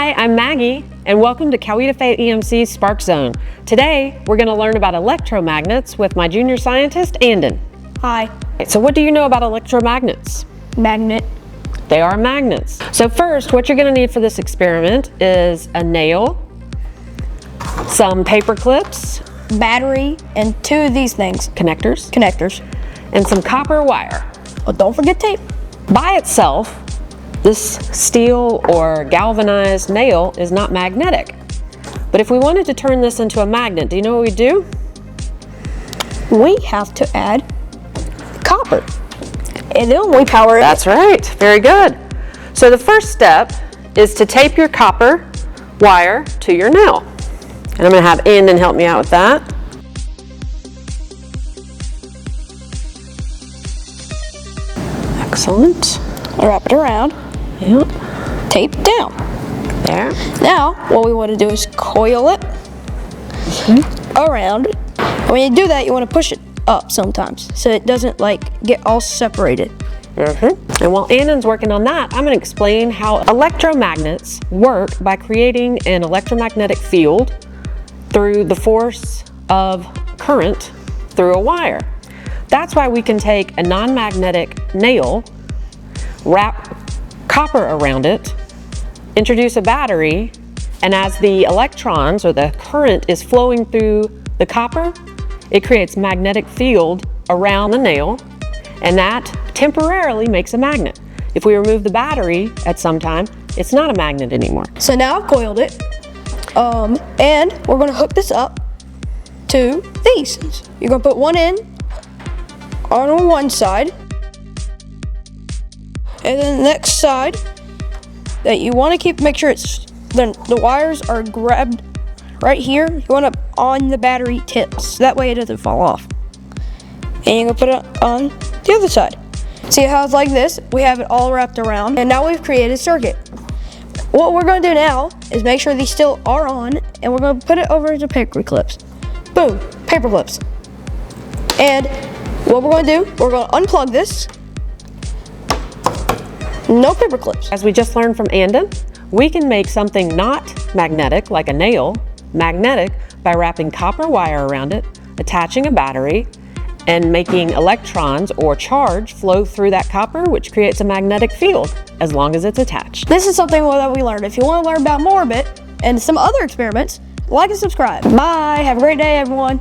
Hi, I'm Maggie, and welcome to CFEMC's Spark Zone. Today, we're going to learn about electromagnets with my junior scientist, Andon. Hi. So what do you know about electromagnets? Magnet. They are magnets. So first, what you're going to need for this experiment is a nail, some paper clips, Battery, and two of these things. connectors, and some copper wire. Oh, don't forget tape. By itself, this steel or galvanized nail is not magnetic. But if we wanted to turn this into a magnet, do you know what we do? We have to add copper. And then we power it. That's right, very good. So the first step is to tape your copper wire to your nail. And I'm gonna have Andon help me out with that. Excellent. Wrap it around. Yep. Tape down. There. Now, what we want to do is coil it around. When you do that, you want to push it up sometimes so it doesn't get all separated. And while Andon's working on that, I'm going to explain how electromagnets work by creating an electromagnetic field through the force of current through a wire. That's why we can take a non-magnetic nail, wrap copper around it, introduce a battery, and as the electrons or the current is flowing through the copper, it creates a magnetic field around the nail, and that temporarily makes a magnet. If we remove the battery at some time, it's not a magnet anymore. So now I've coiled it, and we're going to hook this up to these. You're going to put one in on one side, and then the next side that you want to make sure the wires are grabbed right here. You want it on the battery tips, that way it doesn't fall off. And you're gonna put it on the other side. See how it's like this? We have it all wrapped around, and now we've created a circuit. What we're gonna do now is make sure these still are on, and we're gonna put it over into paper clips. Boom, paper clips. And what we're gonna do, we're gonna unplug this. No paper clips. As we just learned from Andon, we can make something not magnetic, like a nail, magnetic by wrapping copper wire around it, attaching a battery, and making electrons or charge flow through that copper, which creates a magnetic field as long as it's attached. This is something that we learned. If you want to learn about more of it and some other experiments, like and subscribe. Bye. Have a great day, everyone.